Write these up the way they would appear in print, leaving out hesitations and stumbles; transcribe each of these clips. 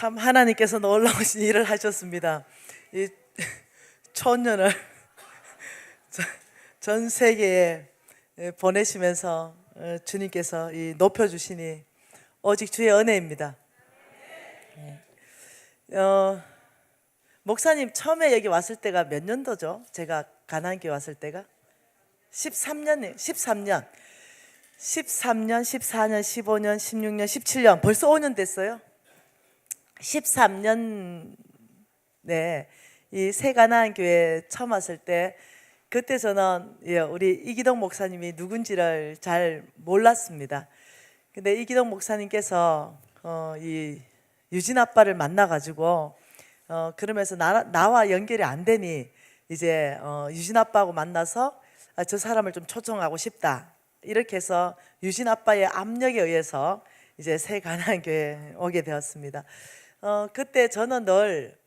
참 하나님께서 놀라우신 일을 하셨습니다. 이 초년을 전 세계에 보내시면서 주님께서 높여주시니 오직 주의 은혜입니다. 목사님 처음에 여기 왔을 때가 몇 년도죠? 제가 가나안교회 왔을 때가 13년, 14년, 14년, 15년, 16년, 17년 벌써 5년 됐어요. 13년 이 새 가나안교회 처음 왔을 때 그때 저는 우리 이기동 목사님이 누군지를 잘 몰랐습니다. 근데 이기동 목사님께서 이 유진 아빠를 만나가지고 그러면서 나와 연결이 안 되니 이제 유진 아빠하고 만나서 저 사람을 좀 초청하고 싶다 이렇게 해서 유진 아빠의 압력에 의해서 이제 새 가나안교회에 오게 되었습니다. 그때 저는 늘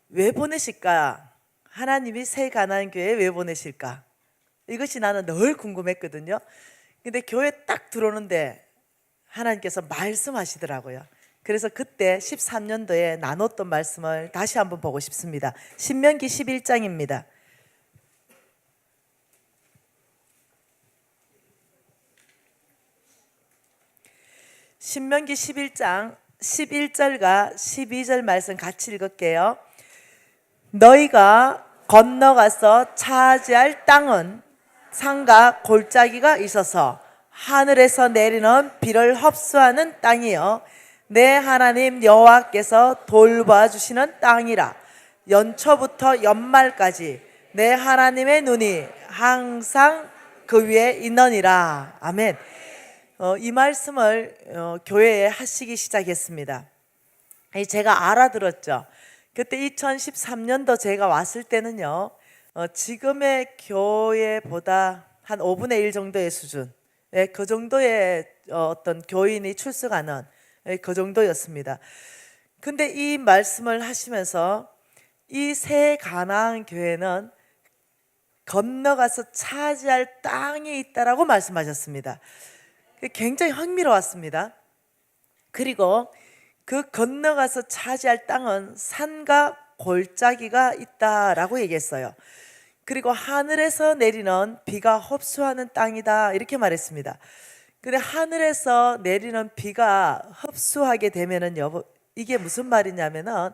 왜 보내실까? 하나님이 새 가나안교회에 왜 보내실까? 이것이 나는 늘 궁금했거든요. 근데 교회 딱 들어오는데 하나님께서 말씀하시더라고요. 그래서 그때 13년도에 나눴던 말씀을 다시 한번 보고 싶습니다. 신명기 11장입니다. 신명기 11장 11절과 12절 말씀 같이 읽을게요. 너희가 건너가서 차지할 땅은 산과 골짜기가 있어서 하늘에서 내리는 비를 흡수하는 땅이요 내 하나님 여호와께서 돌봐주시는 땅이라. 연초부터 연말까지 내 하나님의 눈이 항상 그 위에 있느니라. 아멘. 이 말씀을 교회에 하시기 시작했습니다. 제가 알아들었죠. 그때 2013년도 제가 왔을 때는요, 지금의 교회보다 한 5분의 1 정도의 수준, 그 정도의 어떤 교인이 출석하는 그 정도였습니다. 근데 이 말씀을 하시면서 이 새 가나안 교회는 건너가서 차지할 땅이 있다라고 말씀하셨습니다. 굉장히 흥미로웠습니다. 그리고 그 건너가서 차지할 땅은 산과 골짜기가 있다라고 얘기했어요. 그리고 하늘에서 내리는 비가 흡수하는 땅이다 이렇게 말했습니다. 근데 하늘에서 내리는 비가 흡수하게 되면은요, 이게 무슨 말이냐면은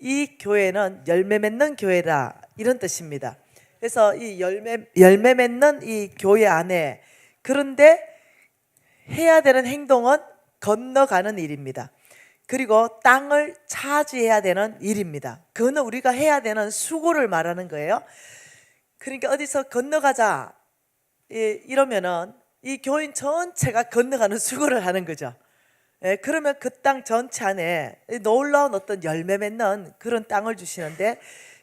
이 교회는 열매 맺는 교회다 이런 뜻입니다. 그래서 이 열매 맺는 이 교회 안에, 그런데 해야 되는 행동은 건너가는 일입니다. 그리고 땅을 차지해야 되는 일입니다. 그거는 우리가 해야 되는 수고를 말하는 거예요. 그러니까 어디서 건너가자 이러면은 이 교인 전체가 건너가는 수고를 하는 거죠. 그러면 그 땅 전체 안에 놀라운 어떤 열매 맺는 그런 땅을 주시는데,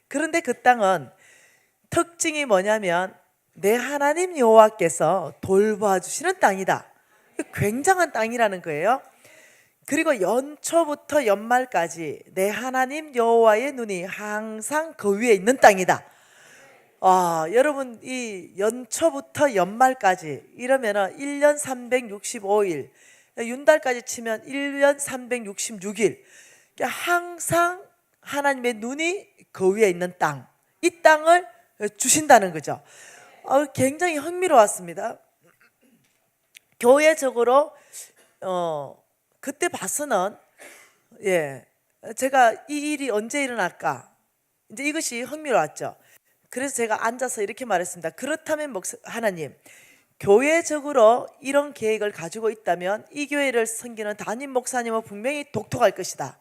그런데 그 땅은 특징이 뭐냐면 내 하나님 여호와께서 돌봐주시는 땅이다. 굉장한 땅이라는 거예요. 그리고 연초부터 연말까지 내 하나님 여호와의 눈이 항상 그 위에 있는 땅이다. 여러분, 이 연초부터 연말까지 이러면은 1년 365일, 윤달까지 치면 1년 366일, 항상 하나님의 눈이 그 위에 있는 땅, 이 땅을 주신다는 거죠. 굉장히 흥미로웠습니다. 교회적으로 그때 봐서는 제가 이 일이 언제 일어날까, 이제 이것이 흥미로웠죠. 그래서 제가 앉아서 이렇게 말했습니다. 그렇다면 하나님, 교회적으로 이런 계획을 가지고 있다면 이 교회를 섬기는 담임 목사님은 분명히 독특할 것이다.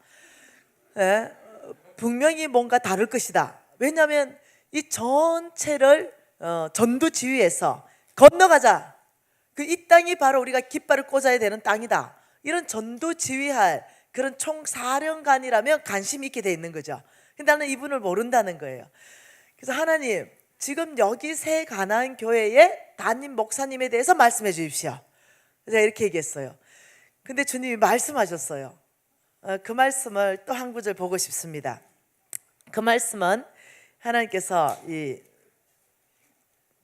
분명히 뭔가 다를 것이다. 왜냐하면 이 전체를 전두지휘해서 건너가자, 이 땅이 바로 우리가 깃발을 꽂아야 되는 땅이다, 이런 전두지휘할 그런 총사령관이라면 관심이 있게 돼 있는 거죠. 근데 나는 이분을 모른다는 거예요. 그래서 하나님, 지금 여기 새 가나안 교회의 담임 목사님에 대해서 말씀해 주십시오. 제가 이렇게 얘기했어요. 근데 주님이 말씀하셨어요. 그 말씀을 또 한 구절 보고 싶습니다. 그 말씀은 하나님께서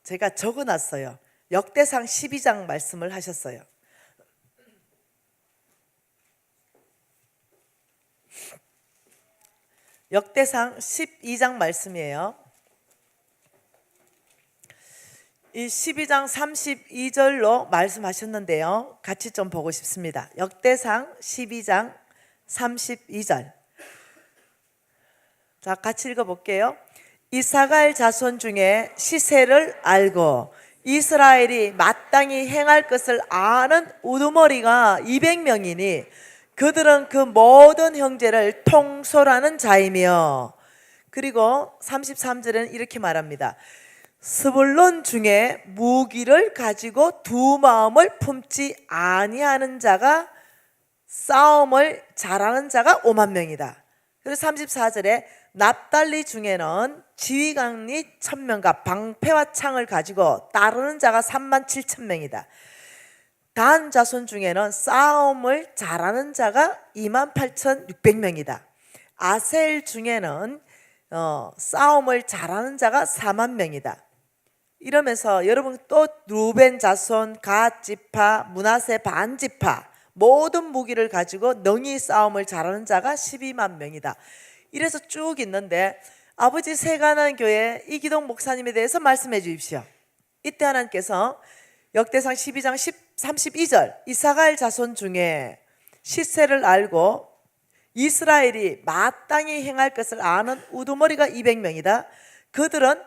제가 적어놨어요. 역대상 12장 말씀을 하셨어요. 역대상 12장 말씀이에요. 이 12장 32절로 말씀하셨는데요. 같이 좀 보고 싶습니다. 역대상 12장 32절. 자, 같이 읽어볼게요. 이사갈 자손 중에 시세를 알고 이스라엘이 마땅히 행할 것을 아는 우두머리가 200명이니 그들은 그 모든 형제를 통솔하는 자이며, 그리고 33절에는 이렇게 말합니다. 스불론 중에 무기를 가지고 두 마음을 품지 아니하는 자가 싸움을 잘하는 자가 5만 명이다. 그리고 34절에 납달리 중에는 지휘관이 1000명과 방패와 창을 가지고 따르는 자가 3만 7천 명이다. 단 자손 중에는 싸움을 잘하는 자가 2만 8,600명이다. 아셀 중에는 싸움을 잘하는 자가 4만 명이다. 이러면서 여러분 또 루벤 자손, 갓 지파, 므낫세 반 지파 모든 무기를 가지고 능히 싸움을 잘하는 자가 12만 명이다. 이래서 쭉 있는데 아버지 새가난 교회 이기동 목사님에 대해서 말씀해 주십시오. 이때 하나님께서 역대상 12장 32절 이사갈 자손 중에 시세를 알고 이스라엘이 마땅히 행할 것을 아는 우두머리가 200명이다. 그들은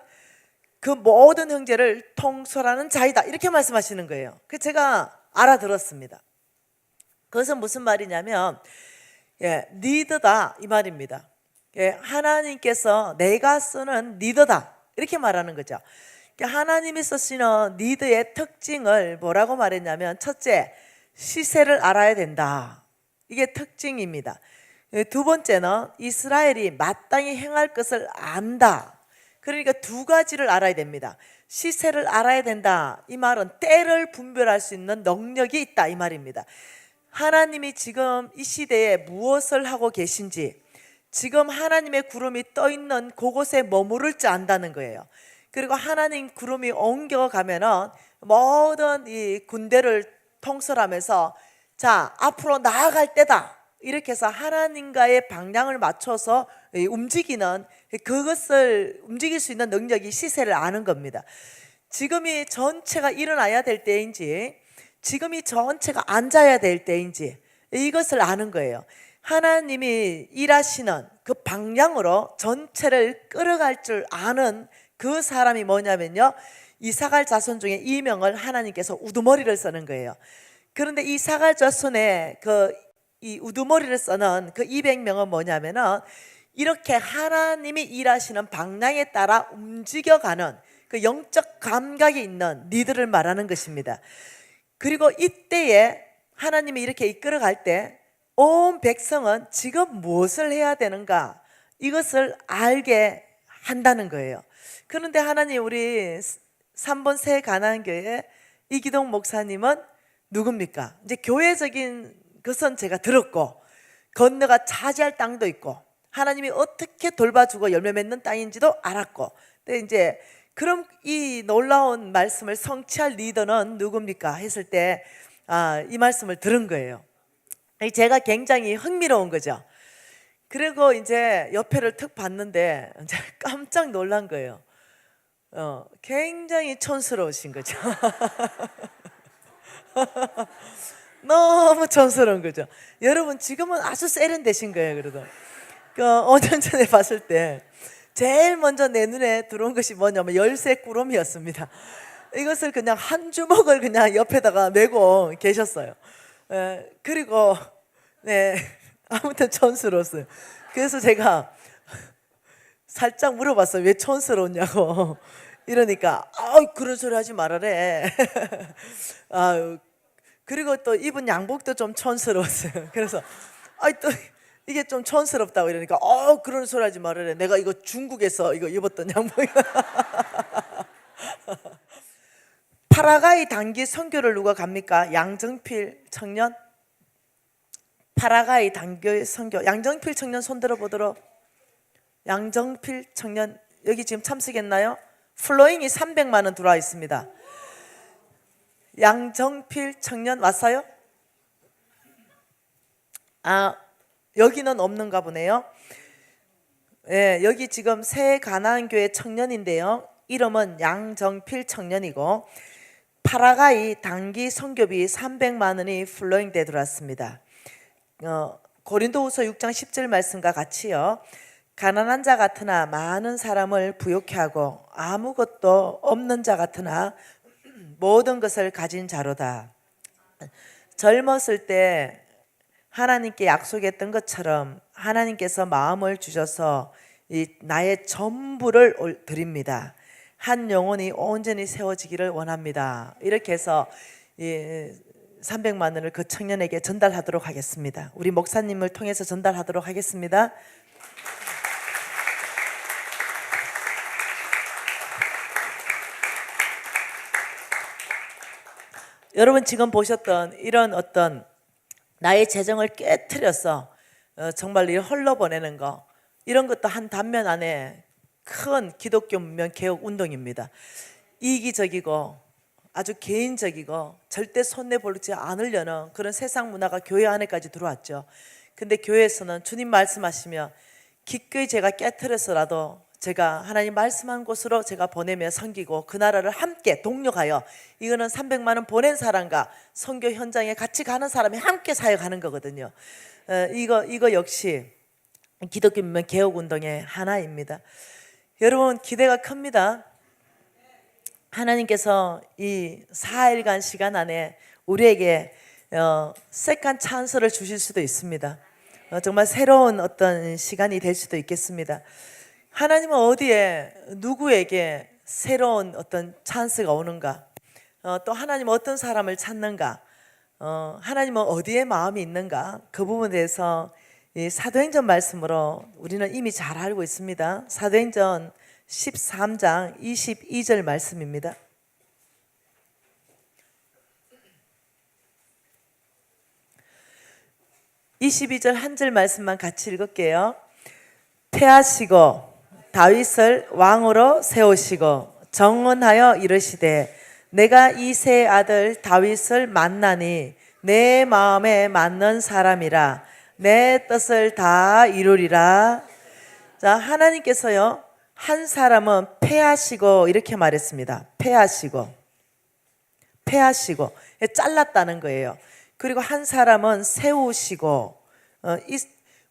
그 모든 형제를 통솔하는 자이다. 이렇게 말씀하시는 거예요. 그래서 제가 알아들었습니다. 그것은 무슨 말이냐면 리더다 이 말입니다. 하나님께서 내가 쓰는 리더다 이렇게 말하는 거죠. 하나님이 쓰시는 리더의 특징을 뭐라고 말했냐면, 첫째, 시세를 알아야 된다. 이게 특징입니다. 두 번째는 이스라엘이 마땅히 행할 것을 안다. 그러니까 두 가지를 알아야 됩니다. 시세를 알아야 된다. 이 말은 때를 분별할 수 있는 능력이 있다 이 말입니다. 하나님이 지금 이 시대에 무엇을 하고 계신지, 지금 하나님의 구름이 떠 있는 그곳에 머무를지 안다는 거예요. 그리고 하나님 구름이 옮겨가면은 모든 이 군대를 통솔하면서 자, 앞으로 나아갈 때다. 이렇게 해서 하나님과의 방향을 맞춰서 움직이는, 그것을 움직일 수 있는 능력이 시세를 아는 겁니다. 지금이 전체가 일어나야 될 때인지, 지금이 전체가 앉아야 될 때인지, 이것을 아는 거예요. 하나님이 일하시는 그 방향으로 전체를 끌어갈 줄 아는 그 사람이 뭐냐면요, 이사갈 자손 중에 2명을 하나님께서 우두머리를 쓰는 거예요. 그런데 이사갈 자손의 이 우두머리를 쓰는 그 200명은 뭐냐면은 이렇게 하나님이 일하시는 방향에 따라 움직여가는 그 영적 감각이 있는 리더를 말하는 것입니다. 그리고 이때에 하나님이 이렇게 이끌어갈 때 온 백성은 지금 무엇을 해야 되는가, 이것을 알게 한다는 거예요. 그런데 하나님, 우리 3번 새 가나안교회 이기동 목사님은 누굽니까? 이제 교회적인 것은 제가 들었고, 건너가 차지할 땅도 있고, 하나님이 어떻게 돌봐주고 열매 맺는 땅인지도 알았고, 근데 이제 그럼 이 놀라운 말씀을 성취할 리더는 누굽니까? 했을 때 이 말씀을 들은 거예요. 제가 굉장히 흥미로운 거죠. 그리고 이제 옆에를 턱 봤는데 깜짝 놀란 거예요. 굉장히 촌스러우신 거죠. 너무 촌스러운 거죠. 여러분 지금은 아주 세련되신 거예요. 그래도 5년 전에 봤을 때 제일 먼저 내 눈에 들어온 것이 뭐냐면 열쇠 꾸러미였습니다. 이것을 그냥 한 주먹을 그냥 옆에다가 메고 계셨어요. 그리고 아무튼 촌스러웠어요. 그래서 제가 살짝 물어봤어요. 왜 촌스러웠냐고. 이러니까 그런 소리 하지 말아래. 그리고 또 입은 양복도 좀 촌스러웠어요. 그래서 또 이게 좀 촌스럽다고 이러니까 그런 소리 하지 말아래. 내가 이거 중국에서 이거 입었던 양복이야. 파라과이 단기 선교를 누가 갑니까? 양정필 청년. 파라과이 단기 선교. 양정필 청년 손 들어보도록. 양정필 청년 여기 지금 참석했나요? 플로잉이 300만 원 들어와 있습니다. 양정필 청년 왔어요? 여기는 없는가 보네요. 예, 여기 지금 새 가나안교회 청년인데요. 이름은 양정필 청년이고 파라과이 단기 선교비 300만 원이 플로잉돼 들어왔습니다. 고린도후서 6장 10절 말씀과 같이요. 가난한 자 같으나 많은 사람을 부욕해 하고 아무것도 없는 자 같으나 모든 것을 가진 자로다. 젊었을 때 하나님께 약속했던 것처럼 하나님께서 마음을 주셔서 나의 전부를 드립니다. 한 영혼이 온전히 세워지기를 원합니다. 이렇게 해서 300만 원을 그 청년에게 전달하도록 하겠습니다. 우리 목사님을 통해서 전달하도록 하겠습니다. 여러분 지금 보셨던 이런 어떤 나의 재정을 깨트려서 정말 이 흘러보내는 거, 이런 것도 한 단면 안에 큰 기독교 문명 개혁 운동입니다. 이기적이고 아주 개인적이고 절대 손내보지 않으려는 그런 세상 문화가 교회 안에까지 들어왔죠. 근데 교회에서는 주님 말씀하시며 기꺼이 제가 깨트려서라도 제가 하나님 말씀한 곳으로 제가 보내며 섬기고 그 나라를 함께 동력하여, 이거는 300만 원 보낸 사람과 선교 현장에 같이 가는 사람이 함께 사역하는 거거든요. 이거 역시 기독교 문명 개혁 운동의 하나입니다. 여러분 기대가 큽니다. 하나님께서 이 4일간 시간 안에 우리에게 세컨 찬스를 주실 수도 있습니다. 정말 새로운 어떤 시간이 될 수도 있겠습니다. 하나님은 어디에 누구에게 새로운 어떤 찬스가 오는가, 또 하나님은 어떤 사람을 찾는가, 하나님은 어디에 마음이 있는가, 그 부분에 대해서 이 사도행전 말씀으로 우리는 이미 잘 알고 있습니다. 사도행전 13장 22절 말씀입니다. (22절) 한 절 말씀만 같이 읽을게요. 패하시고 다윗을 왕으로 세우시고 정언하여 이르시되 내가 이새의 아들 다윗을 만나니 내 마음에 맞는 사람이라 내 뜻을 다 이루리라. 자, 하나님께서요 한 사람은 패하시고 이렇게 말했습니다. 패하시고 잘랐다는 거예요. 그리고 한 사람은 세우시고,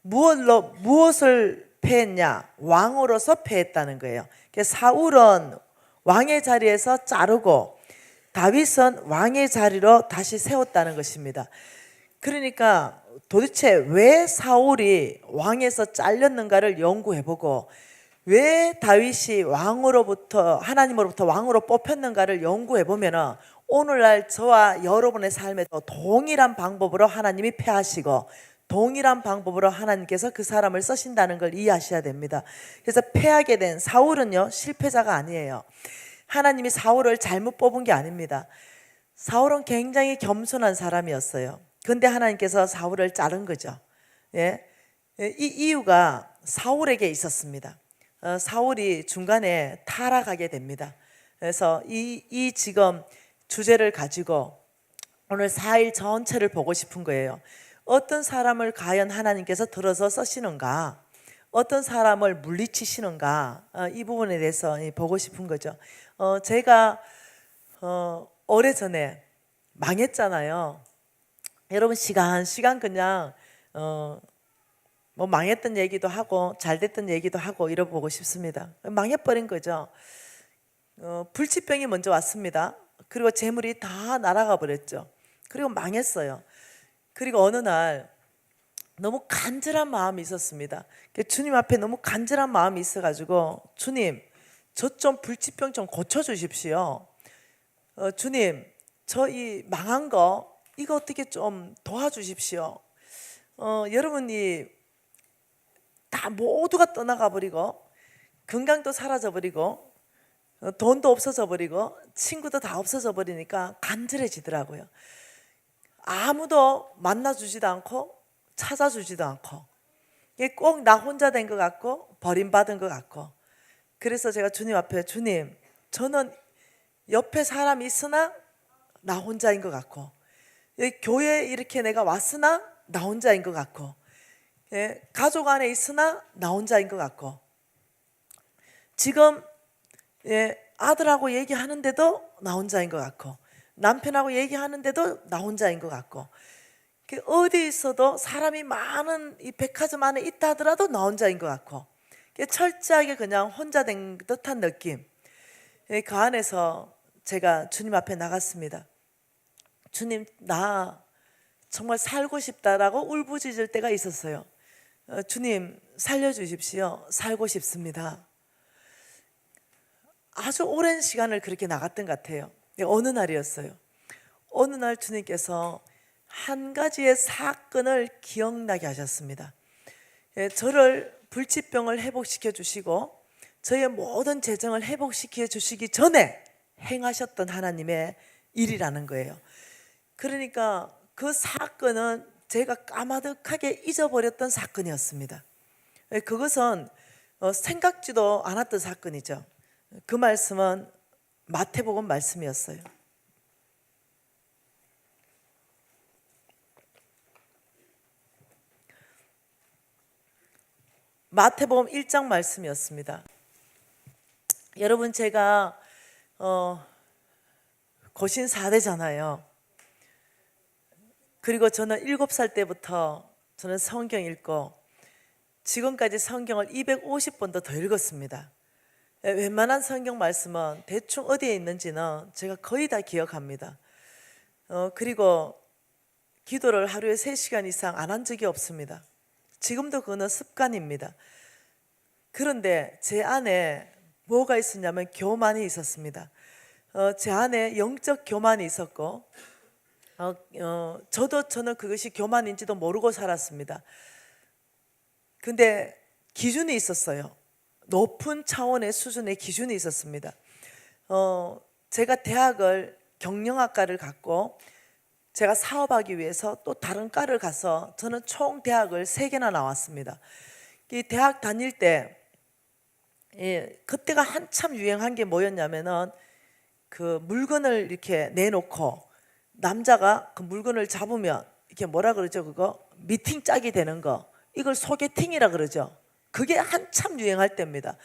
무엇을 패했냐? 왕으로서 패했다는 거예요. 사울은 왕의 자리에서 자르고 다윗은 왕의 자리로 다시 세웠다는 것입니다. 그러니까 도대체 왜 사울이 왕에서 잘렸는가를 연구해보고 왜 다윗이 왕으로부터 하나님으로부터 왕으로 뽑혔는가를 연구해보면 오늘날 저와 여러분의 삶에도 동일한 방법으로 하나님이 패하시고 동일한 방법으로 하나님께서 그 사람을 쓰신다는 걸 이해하셔야 됩니다. 그래서 패하게 된 사울은요 실패자가 아니에요. 하나님이 사울을 잘못 뽑은 게 아닙니다. 사울은 굉장히 겸손한 사람이었어요. 근데 하나님께서 사울을 자른 거죠. 예? 이 이유가 사울에게 있었습니다. 사울이 중간에 타락하게 됩니다. 그래서 이 지금 주제를 가지고 오늘 4일 전체를 보고 싶은 거예요. 어떤 사람을 과연 하나님께서 들어서 쓰시는가, 어떤 사람을 물리치시는가, 이 부분에 대해서 보고 싶은 거죠. 제가 오래전에 망했잖아요. 여러분 시간 그냥 뭐 망했던 얘기도 하고 잘 됐던 얘기도 하고 이러보고 싶습니다. 망해버린 거죠. 불치병이 먼저 왔습니다. 그리고 재물이 다 날아가 버렸죠. 그리고 망했어요. 그리고 어느 날 너무 간절한 마음이 있었습니다. 주님 앞에 너무 간절한 마음이 있어가지고 주님 저 좀 불치병 좀 고쳐주십시오. 주님 저 이 망한 거 이거 어떻게 좀 도와주십시오. 여러분이 다 모두가 떠나가 버리고 건강도 사라져 버리고 돈도 없어져 버리고 친구도 다 없어져 버리니까 간절해지더라고요. 아무도 만나주지도 않고 찾아주지도 않고 꼭 나 혼자 된 것 같고 버림받은 것 같고, 그래서 제가 주님 앞에 주님 저는 옆에 사람이 있으나 나 혼자인 것 같고, 여기 교회에 이렇게 내가 왔으나 나 혼자인 것 같고, 가족 안에 있으나 나 혼자인 것 같고, 지금 아들하고 얘기하는데도 나 혼자인 것 같고, 남편하고 얘기하는데도 나 혼자인 것 같고, 어디 있어도 사람이 많은 이 백화점 안에 있다 하더라도 나 혼자인 것 같고, 철저하게 그냥 혼자 된 듯한 느낌. 그 안에서 제가 주님 앞에 나갔습니다. 주님, 나 정말 살고 싶다라고 울부짖을 때가 있었어요. 주님, 살려주십시오. 살고 싶습니다. 아주 오랜 시간을 그렇게 나갔던 것 같아요. 어느 날이었어요. 어느 날 주님께서 한 가지의 사건을 기억나게 하셨습니다. 저를 불치병을 회복시켜 주시고 저의 모든 재정을 회복시켜 주시기 전에 행하셨던 하나님의 일이라는 거예요. 그러니까 그 사건은 제가 까마득하게 잊어버렸던 사건이었습니다. 그것은 생각지도 않았던 사건이죠. 그 말씀은 마태복음 말씀이었어요. 마태복음 1장 말씀이었습니다. 여러분, 제가 고신 4대잖아요. 그리고 저는 7살 때부터 저는 성경 읽고 지금까지 성경을 250번도 더 읽었습니다. 웬만한 성경 말씀은 대충 어디에 있는지는 제가 거의 다 기억합니다. 그리고 기도를 하루에 3시간 이상 안 한 적이 없습니다. 지금도 그거는 습관입니다. 그런데 제 안에 뭐가 있었냐면 교만이 있었습니다. 제 안에 영적 교만이 있었고, 저는 그것이 교만인지도 모르고 살았습니다. 근데 기준이 있었어요. 높은 차원의 수준의 기준이 있었습니다. 제가 대학을 경영학과를 갔고 제가 사업하기 위해서 또 다른 과를 가서 저는 총 대학을 3개나 나왔습니다. 이 대학 다닐 때 그때가 한참 유행한 게 뭐였냐면은 그 물건을 이렇게 내놓고 남자가 그 물건을 잡으면 이렇게 뭐라 그러죠? 그거 미팅 짝이 되는 거, 이걸 소개팅이라 그러죠. 그게 한참 유행할 때입니다.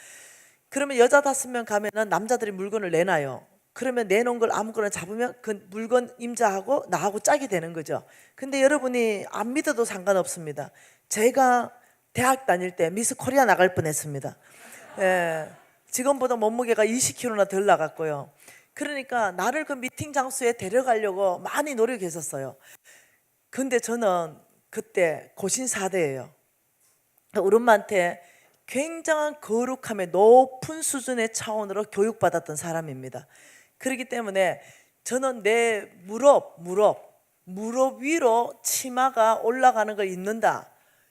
그러면 여자 5명 가면은 남자들이 물건을 내놔요. 그러면 내놓은 걸 아무거나 잡으면 그 물건 임자하고 나하고 짝이 되는 거죠. 근데 여러분이 안 믿어도 상관없습니다. 제가 대학 다닐 때 미스 코리아 나갈 뻔했습니다. 지금보다 몸무게가 20kg나 덜 나갔고요. 그러니까 나를 그 미팅 장소에 데려가려고 많이 노력했었어요. 근데 저는 그때 고신사대예요. 우리 엄마한테 굉장한 거룩함의 높은 수준의 차원으로 교육받았던 사람입니다. 그렇기 때문에 저는 내 무릎 위로 치마가 올라가는 걸 입는다,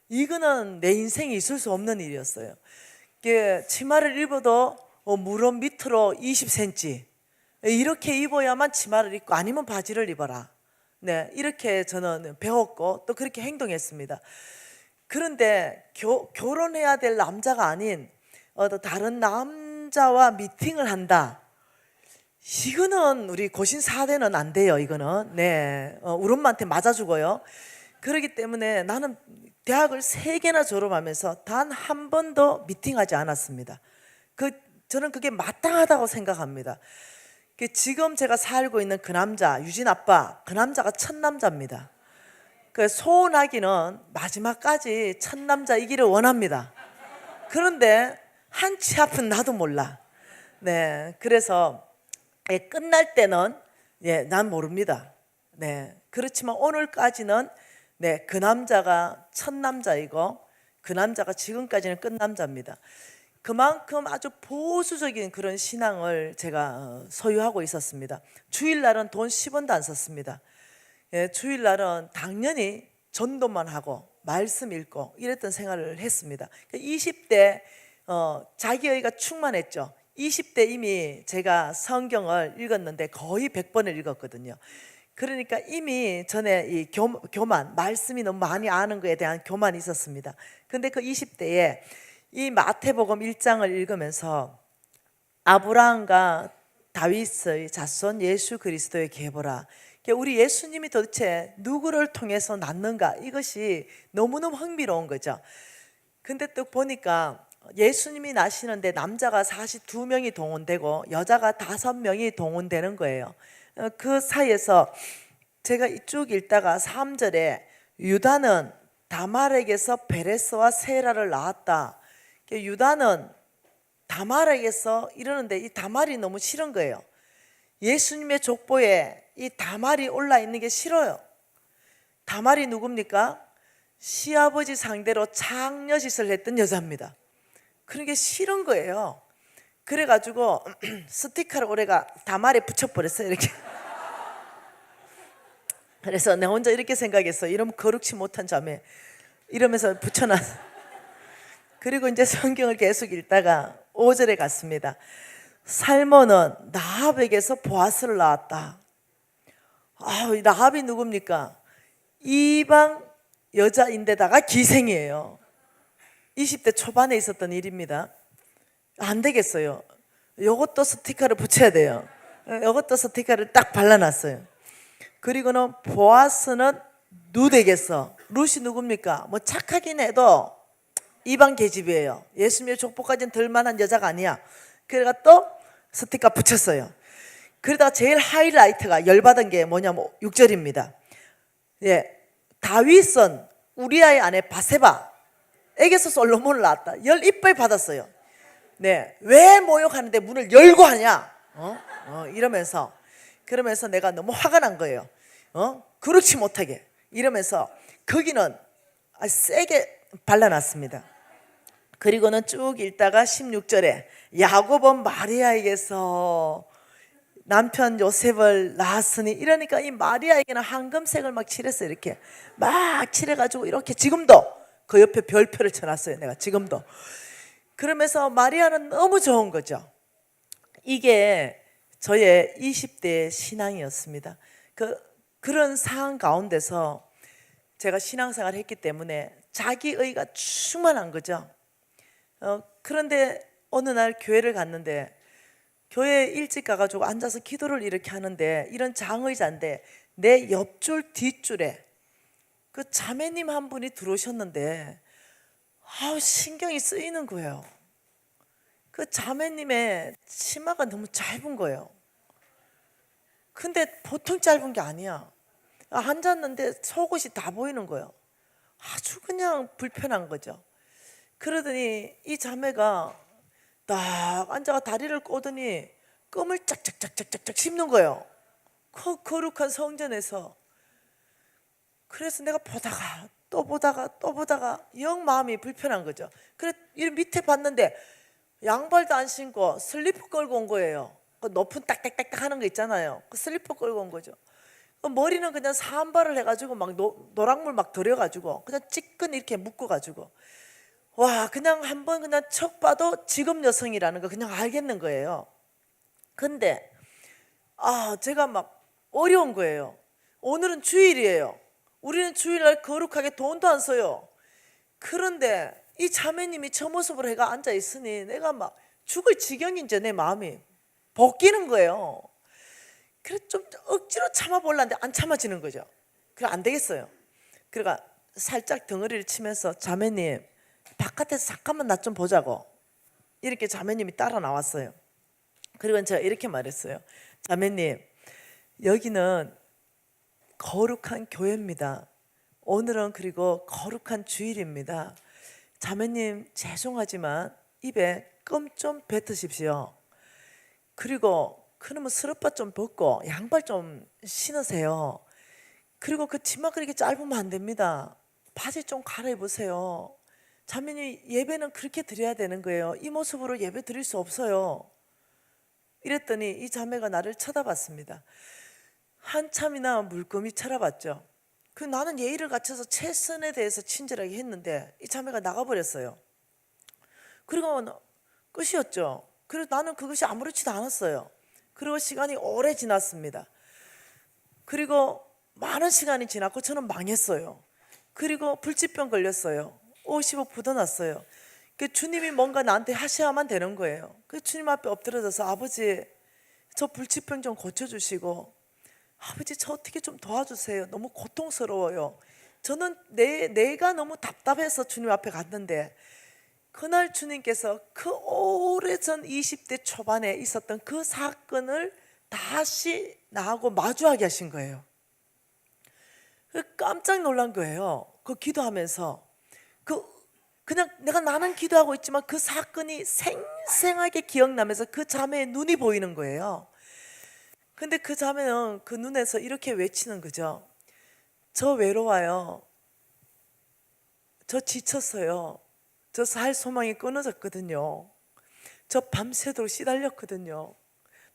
이거는 내 인생에 있을 수 없는 일이었어요. 치마를 입어도 무릎 밑으로 20cm 이렇게 입어야만 치마를 입고, 아니면 바지를 입어라. 네, 이렇게 저는 배웠고 또 그렇게 행동했습니다. 그런데 결혼해야 될 남자가 아닌 다른 남자와 미팅을 한다, 이거는 우리 고신 4대는 안 돼요. 이거는 우리 엄마한테 맞아 죽어요. 그렇기 때문에 나는 대학을 3개나 졸업하면서 단 한 번도 미팅하지 않았습니다. 저는 그게 마땅하다고 생각합니다. 지금 제가 살고 있는 그 남자, 유진 아빠, 그 남자가 첫 남자입니다. 소원하기는 마지막까지 첫 남자이기를 원합니다. 그런데 한치 앞은 나도 몰라. 그래서 끝날 때는 난 모릅니다. 그렇지만 오늘까지는 그 남자가 첫 남자이고 그 남자가 지금까지는 끝 남자입니다. 그만큼 아주 보수적인 그런 신앙을 제가 소유하고 있었습니다. 주일날은 돈 10원도 안 썼습니다. 주일날은 당연히 전도만 하고 말씀 읽고 이랬던 생활을 했습니다. 20대 자기애가 충만했죠. 20대 이미 제가 성경을 읽었는데 거의 100번을 읽었거든요. 그러니까 이미 전에 이 교만, 말씀이 너무 많이 아는 것에 대한 교만이 있었습니다. 근데 그 20대에 이 마태복음 1장을 읽으면서 아브라함과 다윗의 자손 예수 그리스도의 계보라. 우리 예수님이 도대체 누구를 통해서 낳는가, 이것이 너무너무 흥미로운 거죠. 근데 또 보니까 예수님이 나시는데 남자가 42명이 동원되고 여자가 5명이 동원되는 거예요. 그 사이에서 제가 쭉 읽다가 3절에 유다는 다말에게서 베레스와 세라를 낳았다. 유다는 다말에게서 이러는데 이 다말이 너무 싫은 거예요. 예수님의 족보에 이 다말이 올라 있는 게 싫어요. 다말이 누굽니까? 시아버지 상대로 창녀짓을 했던 여자입니다. 그런 게 싫은 거예요. 그래가지고 스티커를 올해가 다말에 붙여버렸어요, 이렇게. 그래서 내 혼자 이렇게 생각했어. 이러면 거룩치 못한 자매, 이러면서 붙여놨어. 그리고 이제 성경을 계속 읽다가 5절에 갔습니다. 살몬은 라합에게서 보아스를 낳았다. 라합이 누굽니까? 이방 여자인데다가 기생이에요. 20대 초반에 있었던 일입니다. 안 되겠어요. 요것도 스티커를 붙여야 돼요. 요것도 스티커를 딱 발라놨어요. 그리고는 보아스는 룻에게서, 룻이 누굽니까? 뭐 착하긴 해도 이방 계집이에요. 예수님의 족보까지는 들만한 여자가 아니야. 그래가 또 스티커 붙였어요. 그러다가 제일 하이라이트가 열받은 게 뭐냐면 6절입니다. 예, 다윗은 우리아의 아내 바세바에게서 솔로몬을 낳았다. 열 이빨 받았어요. 네, 왜 모욕하는데 문을 열고 하냐? 이러면서, 그러면서 내가 너무 화가 난 거예요. 그렇지 못하게 이러면서 거기는 세게 발라놨습니다. 그리고는 쭉 읽다가 16절에 야곱은 마리아에게서 남편 요셉을 낳았으니, 이러니까 이 마리아에게는 황금색을 막 칠했어요. 이렇게 막 칠해가지고 이렇게, 지금도 그 옆에 별표를 쳐놨어요, 내가 지금도. 그러면서 마리아는 너무 좋은 거죠. 이게 저의 20대 신앙이었습니다. 그런 상황 가운데서 제가 신앙생활을 했기 때문에 자기의가 충만한 거죠. 그런데 어느 날 교회를 갔는데, 교회에 일찍 가가지고 앉아서 기도를 이렇게 하는데, 이런 장의자인데 내 옆줄 뒷줄에 그 자매님 한 분이 들어오셨는데 신경이 쓰이는 거예요. 그 자매님의 치마가 너무 짧은 거예요. 근데 보통 짧은 게 아니야. 앉았는데 속옷이 다 보이는 거예요. 아주 그냥 불편한 거죠. 그러더니 이 자매가 딱 앉아가 다리를 꼬더니 껌을 짝짝짝짝짝짝 씹는 거예요. 그 거룩한 성전에서. 그래서 내가 보다가 또 보다가 또 보다가 영 마음이 불편한 거죠. 그래 이 밑에 봤는데 양발도 안 신고 슬리퍼 끌고 온 거예요. 그 높은 딱딱딱딱 하는 거 있잖아요. 그 슬리퍼 끌고 온 거죠. 머리는 그냥 산발을 해가지고 막 노랑물 막 들여가지고 그냥 찌끈 이렇게 묶어가지고, 와, 그냥 한번 그냥 척 봐도 직업 여성이라는 거 그냥 알겠는 거예요. 근데 제가 막 어려운 거예요. 오늘은 주일이에요. 우리는 주일날 거룩하게 돈도 안 써요. 그런데 이 자매님이 저 모습으로 해가 앉아 있으니 내가 막 죽을 지경인지 내 마음이 벗기는 거예요. 그래서 좀 억지로 참아보려는데 안 참아지는 거죠. 그래 안 되겠어요. 그러니까 살짝 덩어리를 치면서, 자매님 바깥에서 잠깐만 나 좀 보자고, 이렇게 자매님이 따라 나왔어요. 그리고 제가 이렇게 말했어요. 자매님, 여기는 거룩한 교회입니다. 오늘은 그리고 거룩한 주일입니다. 자매님 죄송하지만 입에 껌 좀 뱉으십시오. 그리고 그러면 스르빠 좀 벗고 양발 좀 신으세요. 그리고 그 치마 그렇게 짧으면 안 됩니다. 바지 좀 갈아입으세요. 자매님 예배는 그렇게 드려야 되는 거예요. 이 모습으로 예배 드릴 수 없어요. 이랬더니 이 자매가 나를 쳐다봤습니다. 한참이나 물끄미 쳐다봤죠. 나는 예의를 갖춰서 최선에 대해서 친절하게 했는데 이 자매가 나가버렸어요. 그리고 끝이었죠. 그래서 나는 그것이 아무렇지도 않았어요. 그리고 시간이 오래 지났습니다. 그리고 많은 시간이 지났고 저는 망했어요. 그리고 불치병 걸렸어요. 55 묻어났어요. 주님이 뭔가 나한테 하셔야만 되는 거예요. 주님 앞에 엎드려져서, 아버지 저 불치병 좀 고쳐주시고, 아버지 저 어떻게 좀 도와주세요. 너무 고통스러워요. 저는 내가 너무 답답해서 주님 앞에 갔는데, 그날 주님께서 그 오래전 20대 초반에 있었던 그 사건을 다시 나하고 마주하게 하신 거예요. 깜짝 놀란 거예요. 그 기도하면서 그냥 나는 기도하고 있지만 그 사건이 생생하게 기억나면서 그 자매의 눈이 보이는 거예요. 근데 그 자매는 그 눈에서 이렇게 외치는 거죠. 저 외로워요. 저 지쳤어요. 저 살 소망이 끊어졌거든요. 저 밤새도록 시달렸거든요.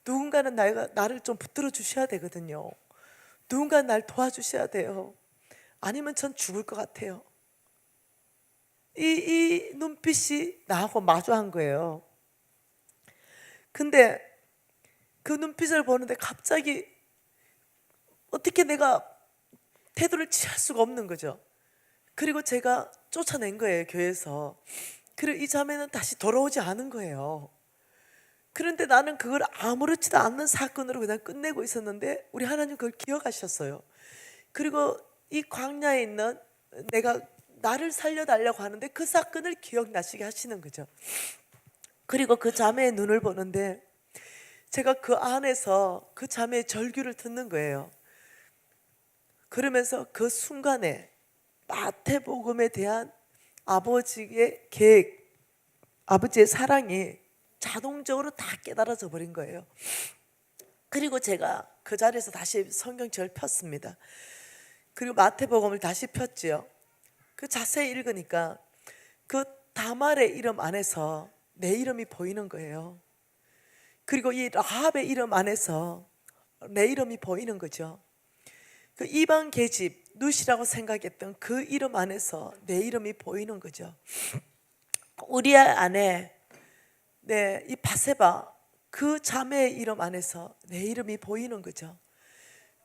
누군가는 나를 좀 붙들어 주셔야 되거든요. 누군가는 날 도와주셔야 돼요. 아니면 전 죽을 것 같아요. 이 눈빛이 나하고 마주한 거예요. 근데 그 눈빛을 보는데 갑자기 어떻게 내가 태도를 취할 수가 없는 거죠. 그리고 제가 쫓아낸 거예요, 교회에서. 그리고 이 자매는 다시 돌아오지 않은 거예요. 그런데 나는 그걸 아무렇지도 않는 사건으로 그냥 끝내고 있었는데 우리 하나님 그걸 기억하셨어요. 그리고 이 광야에 있는 내가 나를 살려달라고 하는데 그 사건을 기억나시게 하시는 거죠. 그리고 그 자매의 눈을 보는데 제가 그 안에서 그 자매의 절규를 듣는 거예요. 그러면서 그 순간에 마태복음에 대한 아버지의 계획, 아버지의 사랑이 자동적으로 다 깨달아져 버린 거예요. 그리고 제가 그 자리에서 다시 성경책을 폈습니다. 그리고 마태복음을 다시 폈지요. 그 자세히 읽으니까 그 다말의 이름 안에서 내 이름이 보이는 거예요. 그리고 이 라합의 이름 안에서 내 이름이 보이는 거죠. 그 이방 계집 룻이라고 생각했던 그 이름 안에서 내 이름이 보이는 거죠. 우리아 안에 이 바세바 그 자매의 이름 안에서 내 이름이 보이는 거죠.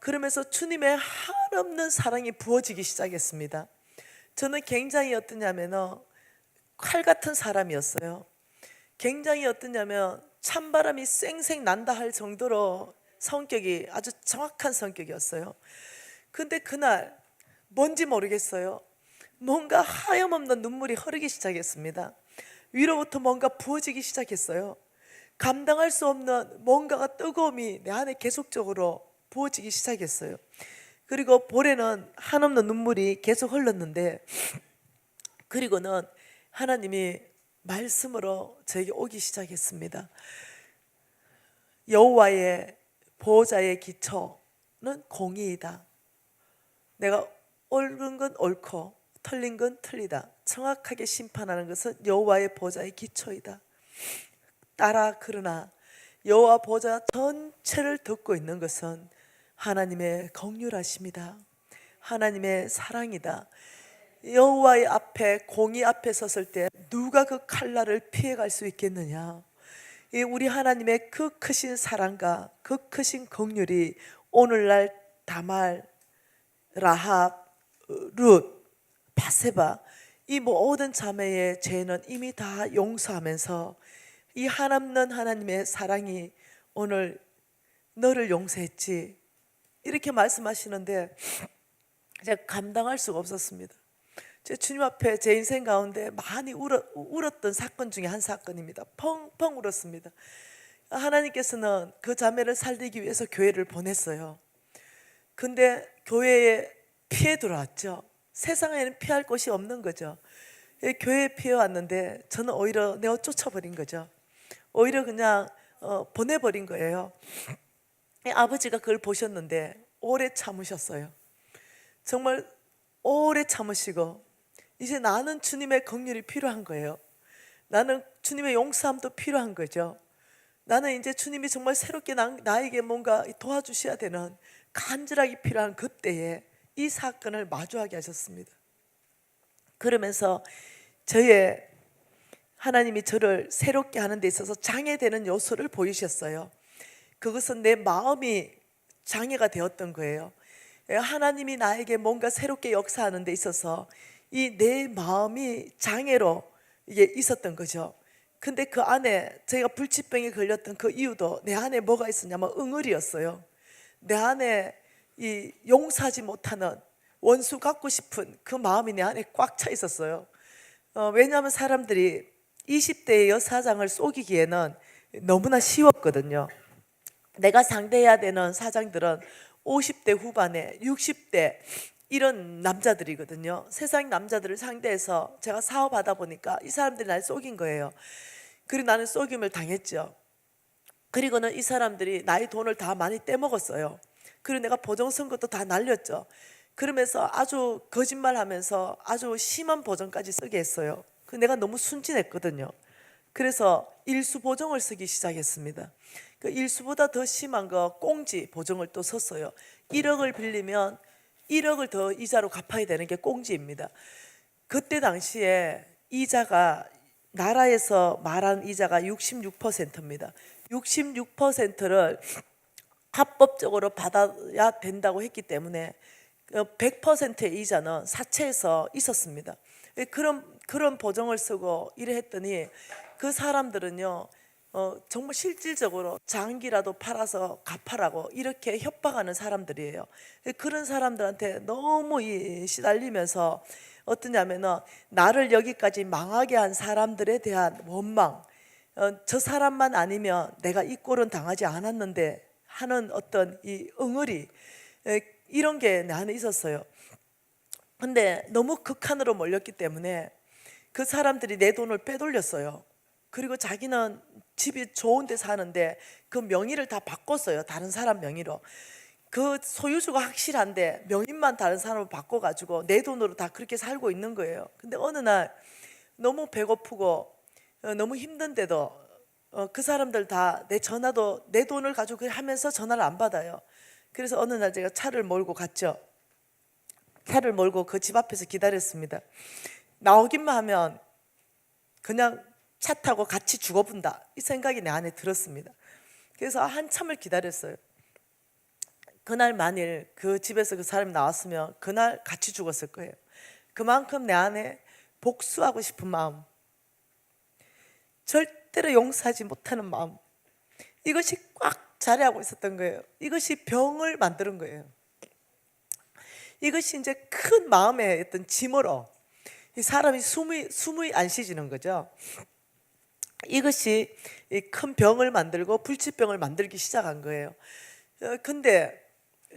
그러면서 주님의 한없는 사랑이 부어지기 시작했습니다. 저는 굉장히 어떠냐면 칼 같은 사람이었어요. 굉장히 어떠냐면 찬바람이 쌩쌩 난다 할 정도로 성격이 아주 정확한 성격이었어요. 근데 그날 뭔지 모르겠어요. 뭔가 하염없는 눈물이 흐르기 시작했습니다. 위로부터 뭔가 부어지기 시작했어요. 감당할 수 없는 뭔가가 뜨거움이 내 안에 계속적으로 부어지기 시작했어요. 그리고 볼에는 한없는 눈물이 계속 흘렀는데, 그리고는 하나님이 말씀으로 저에게 오기 시작했습니다. 여호와의 보호자의 기초는 공의이다. 내가 옳은 건 옳고 틀린 건 틀리다. 정확하게 심판하는 것은 여호와의 보호자의 기초이다. 그러나 여호와 보호자 전체를 듣고 있는 것은 하나님의 긍휼하심이다. 하나님의 사랑이다. 여호와의 앞에, 공의 앞에 섰을 때 누가 그 칼날을 피해갈 수 있겠느냐. 우리 하나님의 그 크신 사랑과 그 크신 긍휼이 오늘날 다말, 라합, 룻, 바세바 이 모든 자매의 죄는 이미 다 용서하면서 이 한없는 하나님의 사랑이 오늘 너를 용서했지, 이렇게 말씀하시는데 제가 감당할 수가 없었습니다. 제 주님 앞에 제 인생 가운데 많이 울었던 사건 중에 한 사건입니다. 펑펑 울었습니다. 하나님께서는 그 자매를 살리기 위해서 교회를 보냈어요. 근데 교회에 피해 들어왔죠. 세상에는 피할 곳이 없는 거죠. 교회에 피해 왔는데 저는 오히려 내어 쫓아버린 거죠. 오히려 그냥 보내버린 거예요. 아버지가 그걸 보셨는데 오래 참으셨어요. 정말 오래 참으시고, 이제 나는 주님의 긍휼이 필요한 거예요. 나는 주님의 용서함도 필요한 거죠. 나는 이제 주님이 정말 새롭게 나에게 뭔가 도와주셔야 되는 간절하게 필요한 그때에 이 사건을 마주하게 하셨습니다. 그러면서 하나님이 저를 새롭게 하는 데 있어서 장애되는 요소를 보이셨어요. 그것은 내 마음이 장애가 되었던 거예요. 하나님이 나에게 뭔가 새롭게 역사하는 데 있어서 이 내 마음이 장애로 이게 있었던 거죠. 근데 그 안에 제가 불치병에 걸렸던 그 이유도 내 안에 뭐가 있었냐면 응어리였어요. 내 안에 이 용서하지 못하는 원수 갖고 싶은 그 마음이 내 안에 꽉 차 있었어요. 왜냐하면 사람들이 20대의 여사장을 속이기에는 너무나 쉬웠거든요. 내가 상대해야 되는 사장들은 50대 후반에 60대 이런 남자들이거든요. 세상 남자들을 상대해서 제가 사업하다 보니까 이 사람들이 날 속인 거예요. 그리고 나는 속임을 당했죠. 그리고는 이 사람들이 나의 돈을 다 많이 떼먹었어요. 그리고 내가 보증선고도 다 날렸죠. 그러면서 아주 거짓말하면서 아주 심한 보증까지 쓰게 했어요. 그 내가 너무 순진했거든요. 그래서 일수 보증을 쓰기 시작했습니다. 그 일수보다 더 심한 거 꽁지 보증을 또 썼어요. 1억을 빌리면 1억을 더 이자로 갚아야 되는 게 꽁지입니다. 그때 당시에 이자가 나라에서 말한 이자가 66%입니다. 66%를 합법적으로 받아야 된다고 했기 때문에 100%의 이자는 사채에서 있었습니다. 그런 보증을 쓰고 이래 했더니 그 사람들은요 정말 실질적으로 장기라도 팔아서 갚아라고 이렇게 협박하는 사람들이에요. 그런 사람들한테 너무 시달리면서 어떠냐면은 나를 여기까지 망하게 한 사람들에 대한 원망, 저 사람만 아니면 내가 이 꼴은 당하지 않았는데 하는 어떤 이 응어리, 이런 게 내 안에 있었어요. 근데 너무 극한으로 몰렸기 때문에 그 사람들이 내 돈을 빼돌렸어요. 그리고 자기는 집이 좋은 데 사는데 그 명의를 다 바꿨어요. 다른 사람 명의로. 그 소유주가 확실한데 명의만 다른 사람으로 바꿔가지고 내 돈으로 다 그렇게 살고 있는 거예요. 근데 어느 날 너무 배고프고 너무 힘든데도 그 사람들 다 내 전화도 내 돈을 가지고 하면서 전화를 안 받아요. 그래서 어느 날 제가 차를 몰고 갔죠. 차를 몰고 그 집 앞에서 기다렸습니다. 나오기만 하면 그냥 차 타고 같이 죽어본다 이 생각이 내 안에 들었습니다. 그래서 한참을 기다렸어요. 그날 만일 그 집에서 그 사람이 나왔으면 그날 같이 죽었을 거예요. 그만큼 내 안에 복수하고 싶은 마음, 절대로 용서하지 못하는 마음, 이것이 꽉 자리하고 있었던 거예요. 이것이 병을 만드는 거예요. 이것이 이제 큰 마음의 어떤 짐으로 이 사람이 숨이 안 쉬지는 거죠. 이것이 큰 병을 만들고 불치병을 만들기 시작한 거예요. 근데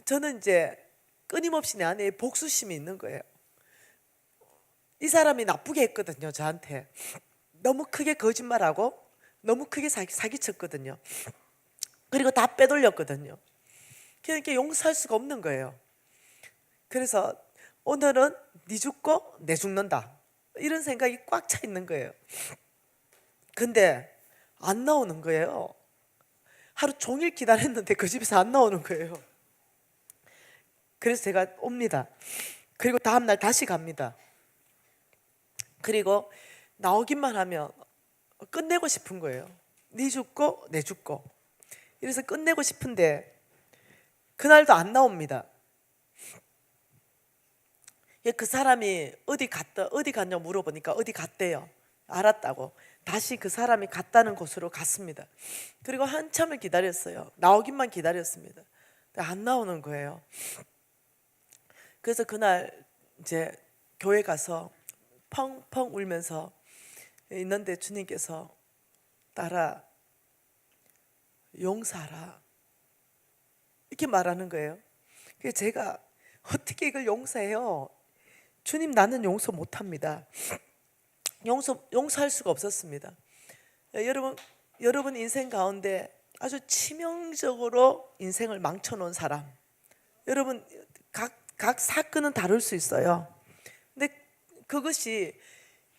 저는 이제 끊임없이 내 안에 복수심이 있는 거예요. 이 사람이 나쁘게 했거든요. 저한테 너무 크게 거짓말하고 너무 크게 사기쳤거든요. 그리고 다 빼돌렸거든요. 그러니까 용서할 수가 없는 거예요. 그래서 오늘은 네 죽고 내 죽는다 이런 생각이 꽉 차 있는 거예요. 근데 안 나오는 거예요. 하루 종일 기다렸는데 그 집에서 안 나오는 거예요. 그래서 제가 옵니다. 그리고 다음날 다시 갑니다. 그리고 나오기만 하면 끝내고 싶은 거예요. 네 죽고 내 죽고. 이래서 끝내고 싶은데 그날도 안 나옵니다. 그 사람이 어디 갔냐고 물어보니까 어디 갔대요. 알았다고. 다시 그 사람이 갔다는 곳으로 갔습니다. 그리고 한참을 기다렸어요. 나오기만 기다렸습니다. 안 나오는 거예요. 그래서 그날 이제 교회 가서 펑펑 울면서 있는데 주님께서 딸아 용서하라 이렇게 말하는 거예요. 그래서 제가 어떻게 이걸 용서해요? 주님 나는 용서 못합니다. 용서할 수가 없었습니다. 여러분 인생 가운데 아주 치명적으로 인생을 망쳐놓은 사람, 여러분 각 사건은 다를 수 있어요. 근데 그것이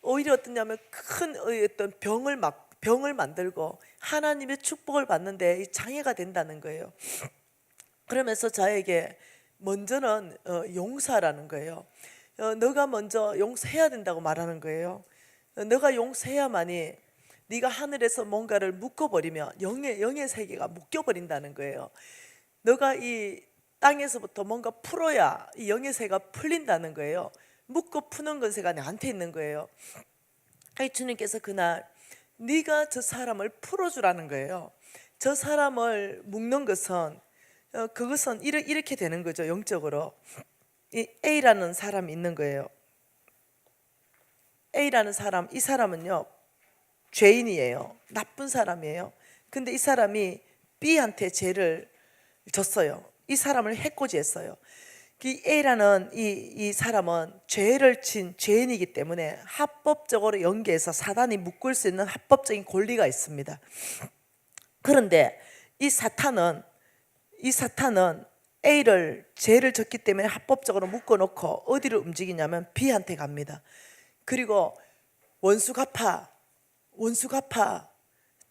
오히려 어떠냐면 큰 어떤 병을 만들고 하나님의 축복을 받는데 장애가 된다는 거예요. 그러면서 저에게 먼저는 용서라는 거예요. 너가 먼저 용서해야 된다고 말하는 거예요. 너가 용서해야만이 네가 하늘에서 뭔가를 묶어버리면 영의 세계가 묶여버린다는 거예요. 너가 이 땅에서부터 뭔가 풀어야 이 영의 세계가 풀린다는 거예요. 묶어 푸는 것세가 나한테 있는 거예요. 주님께서 그날 네가 저 사람을 풀어주라는 거예요. 저 사람을 묶는 것은 그것은 이렇게 되는 거죠. 영적으로 이 A라는 사람이 있는 거예요. A라는 사람, 이 사람은요 죄인이에요. 나쁜 사람이에요. 근데 이 사람이 B한테 죄를 졌어요. 이 사람을 해코지했어요. 이 A라는 이 사람은 죄를 진 죄인이기 때문에 합법적으로 연계해서 사단이 묶을 수 있는 합법적인 권리가 있습니다. 그런데 이 사탄은 A를 죄를 졌기 때문에 합법적으로 묶어놓고 어디를 움직이냐면 B한테 갑니다. 그리고 원수 갚아,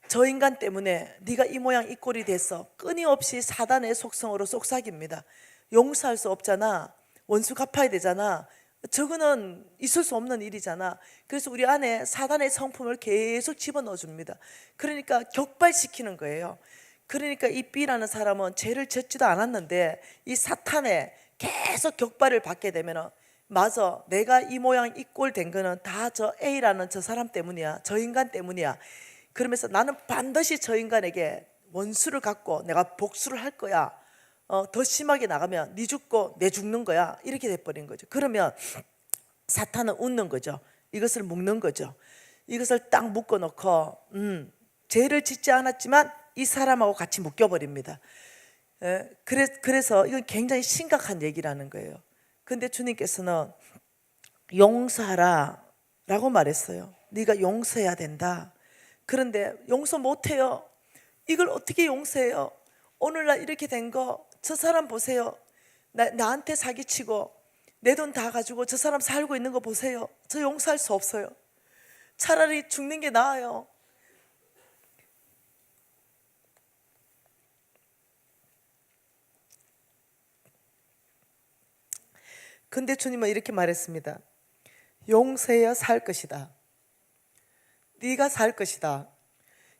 저 인간 때문에 네가 이 모양 이 꼴이 돼서 끊임없이 사단의 속성으로 속삭입니다. 용서할 수 없잖아, 원수 갚아야 되잖아, 저거는 있을 수 없는 일이잖아. 그래서 우리 안에 사단의 성품을 계속 집어넣어 줍니다. 그러니까 격발시키는 거예요. 그러니까 이 B라는 사람은 죄를 졌지도 않았는데 이 사탄에 계속 격발을 받게 되면, 맞아, 내가 이 모양 이 꼴 된 거는 다 저 A라는 저 사람 때문이야, 저 인간 때문이야. 그러면서 나는 반드시 저 인간에게 원수를 갚고 내가 복수를 할 거야. 더 심하게 나가면 네 죽고 내 죽는 거야. 이렇게 돼버린 거죠. 그러면 사탄은 웃는 거죠. 이것을 묶는 거죠. 이것을 딱 묶어놓고 죄를 짓지 않았지만 이 사람하고 같이 묶여버립니다. 그래서 이건 굉장히 심각한 얘기라는 거예요. 근데 주님께서는 용서하라 라고 말했어요. 네가 용서해야 된다. 그런데 용서 못해요. 이걸 어떻게 용서해요? 오늘날 이렇게 된 거, 저 사람 보세요. 나한테 사기치고 내 돈 다 가지고 저 사람 살고 있는 거 보세요. 저 용서할 수 없어요. 차라리 죽는 게 나아요. 근데 주님은 이렇게 말했습니다. 용서해야 살 것이다. 네가 살 것이다.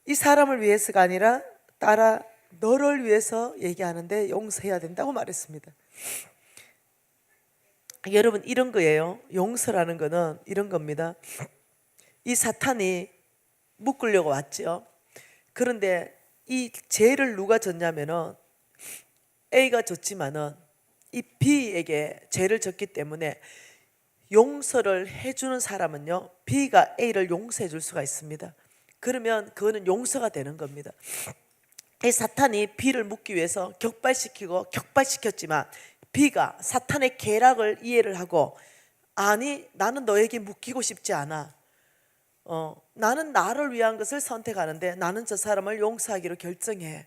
이 사람을 위해서가 아니라 따라 너를 위해서 얘기하는데 용서해야 된다고 말했습니다. 여러분, 이런 거예요. 용서라는 거는 이런 겁니다. 이 사탄이 묶으려고 왔죠. 그런데 이 죄를 누가 졌냐면은 A가 졌지만은 이 B에게 죄를 졌기 때문에 용서를 해주는 사람은요, B가 A를 용서해 줄 수가 있습니다. 그러면 그거는 용서가 되는 겁니다. 이 사탄이 B를 묶기 위해서 격발시켰지만 B가 사탄의 계략을 이해를 하고, 아니, 나는 너에게 묶이고 싶지 않아. 나는 나를 위한 것을 선택하는데 나는 저 사람을 용서하기로 결정해.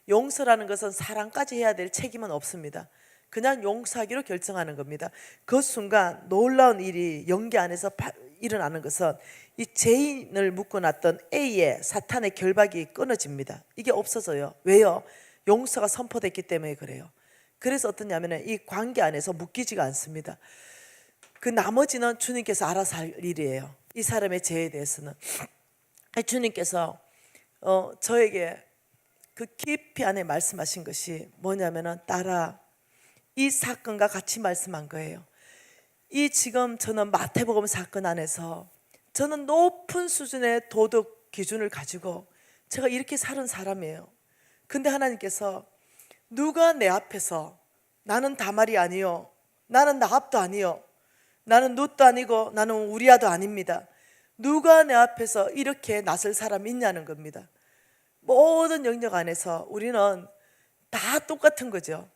용서라는 것은 사랑까지 해야 될 책임은 없습니다. 그냥 용서하기로 결정하는 겁니다. 그 순간 놀라운 일이 연기 안에서 일어나는 것은 이 죄인을 묶어놨던 A의 사탄의 결박이 끊어집니다. 이게 없어져요. 왜요? 용서가 선포됐기 때문에 그래요. 그래서 어떠냐면 이 관계 안에서 묶이지가 않습니다. 그 나머지는 주님께서 알아서 할 일이에요. 이 사람의 죄에 대해서는 주님께서 저에게 그 깊이 안에 말씀하신 것이 뭐냐면은, 딸아, 이 사건과 같이 말씀한 거예요. 이 지금 저는 마태복음 사건 안에서 저는 높은 수준의 도덕 기준을 가지고 제가 이렇게 사는 사람이에요. 근데 하나님께서 누가 내 앞에서 나는 다말이 아니요, 나는 나합도 아니요, 나는 룻도 아니고 나는 우리아도 아닙니다. 누가 내 앞에서 이렇게 나설 사람이 있냐는 겁니다. 모든 영역 안에서 우리는 다 똑같은 거죠.